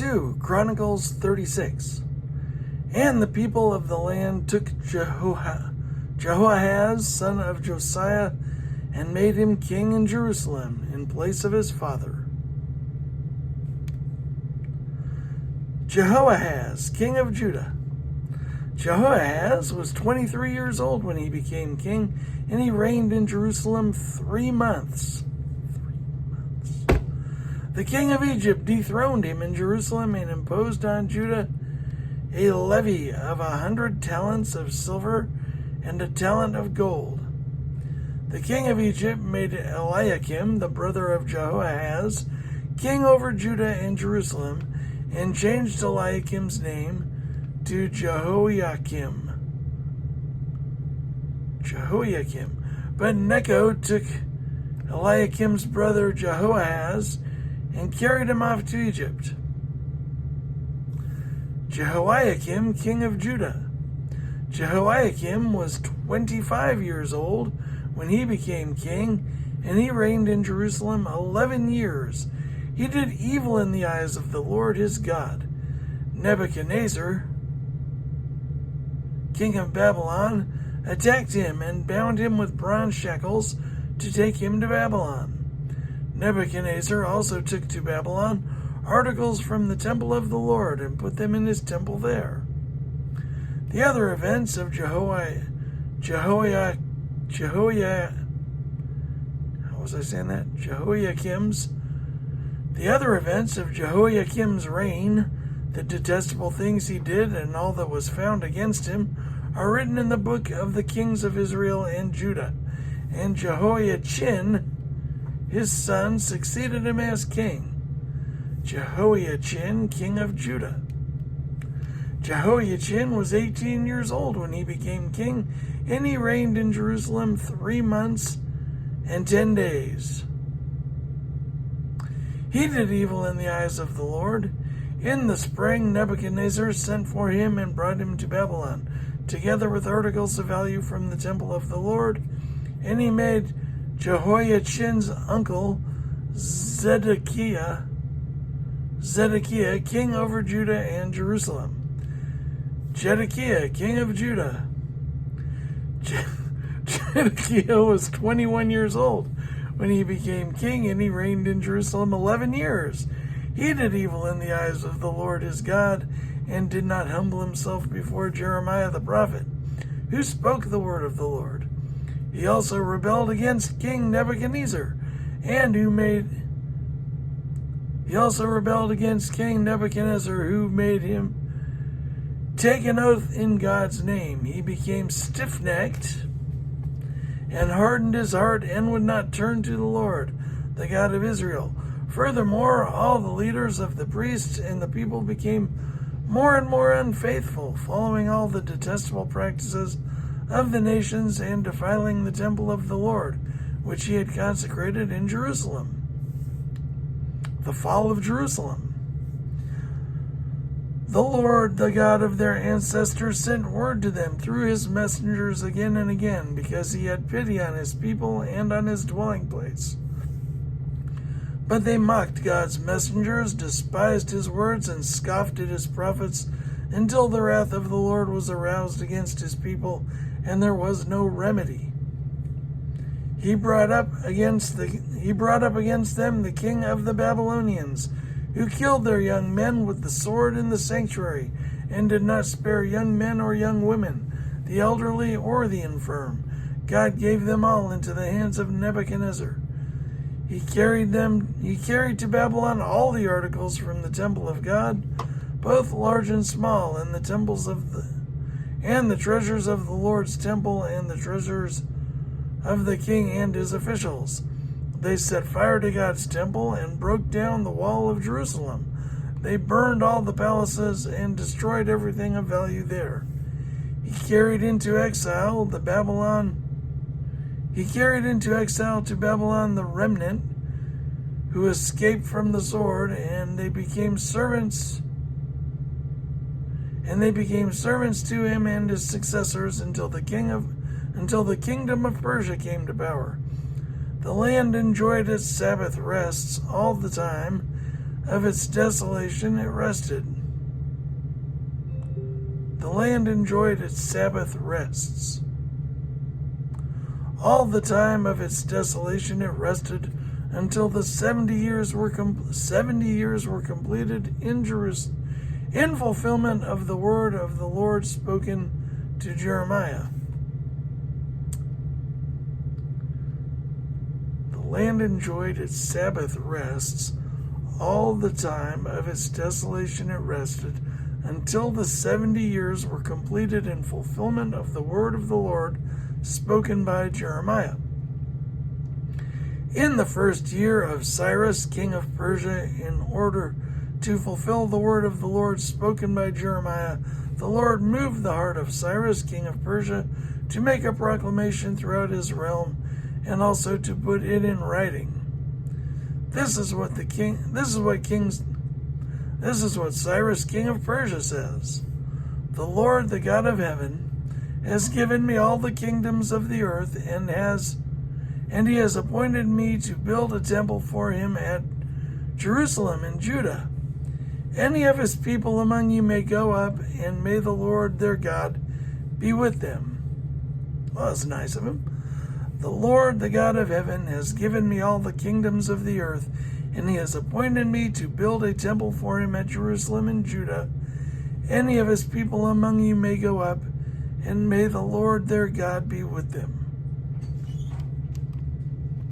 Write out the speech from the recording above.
2, Chronicles 36. And the people of the land took Jehoahaz, son of Josiah, and made him king in Jerusalem in place of his father. Jehoahaz, king of Judah. Jehoahaz was 23 years old when he became king, and he reigned in Jerusalem 3 months. The king of Egypt dethroned him in Jerusalem and imposed on Judah a levy of 100 talents of silver and a talent of gold. The king of Egypt made Eliakim, the brother of Jehoahaz, king over Judah and Jerusalem, and changed Eliakim's name to Jehoiakim. But Necho took Eliakim's brother Jehoahaz and carried him off to Egypt. Jehoiakim, king of Judah. Jehoiakim was 25 years old when he became king, and he reigned in Jerusalem 11 years. He did evil in the eyes of the Lord his God. Nebuchadnezzar, king of Babylon, attacked him and bound him with bronze shackles to take him to Babylon. Nebuchadnezzar also took to Babylon articles from the temple of the Lord and put them in his temple there. The other events of Jehoiakim's reign, the detestable things he did, and all that was found against him, are written in the book of the kings of Israel and Judah. And Jehoiachin, his son, succeeded him as king. Jehoiachin, king of Judah. Jehoiachin was 18 years old when he became king, and he reigned in Jerusalem 3 months and 10 days. He did evil in the eyes of the Lord. In the spring, Nebuchadnezzar sent for him and brought him to Babylon, together with articles of value from the temple of the Lord, and he made Jehoiachin's uncle Zedekiah king over Judah and Jerusalem. Zedekiah, king of Judah. Zedekiah was 21 years old when he became king, and he reigned in Jerusalem 11 years. He did evil in the eyes of the Lord his God, and did not humble himself before Jeremiah the prophet, who spoke the word of the Lord. He also rebelled against King Nebuchadnezzar, who made him take an oath in God's name. He became stiff-necked and hardened his heart and would not turn to the Lord, the God of Israel. Furthermore, all the leaders of the priests and the people became more and more unfaithful, following all the detestable practices of the nations and defiling the temple of the Lord, which he had consecrated in Jerusalem. The fall of Jerusalem. The Lord, the God of their ancestors, sent word to them through his messengers again and again, because he had pity on his people and on his dwelling place. But they mocked God's messengers, despised his words, and scoffed at his prophets, until the wrath of the Lord was aroused against his people, and there was no remedy. He brought up against them the king of the Babylonians, who killed their young men with the sword in the sanctuary, and did not spare young men or young women, the elderly or the infirm. God gave them all into the hands of Nebuchadnezzar. He carried to Babylon all the articles from the temple of God, both large and small, and the treasures of the Lord's temple, and the treasures of the king and his officials. They set fire to God's temple and broke down the wall of Jerusalem. They burned all the palaces and destroyed everything of value there. He carried into exile to Babylon the remnant who escaped from the sword, and they became servants to him and his successors until the kingdom of Persia came to power. The land enjoyed its Sabbath rests all the time of its desolation it rested. The land enjoyed its Sabbath rests. All the time of its desolation it rested until the 70 years were completed in Jerusalem, in fulfillment of the word of the Lord spoken to Jeremiah. The land enjoyed its Sabbath rests. All the time of its desolation it rested until the 70 years were completed in fulfillment of the word of the Lord spoken by Jeremiah. In the first year of Cyrus, king of Persia, in order to fulfill the word of the Lord spoken by Jeremiah, the Lord moved the heart of Cyrus, king of Persia, to make a proclamation throughout his realm and also to put it in writing. This is what Cyrus, king of Persia, says. The Lord, the God of heaven, has given me all the kingdoms of the earth, and he has appointed me to build a temple for him at Jerusalem in Judah. Any of his people among you may go up, and may the Lord their God be with them. Well, that's nice of him. The Lord, the God of heaven, has given me all the kingdoms of the earth, and he has appointed me to build a temple for him at Jerusalem in Judah. Any of his people among you may go up, and may the Lord their God be with them.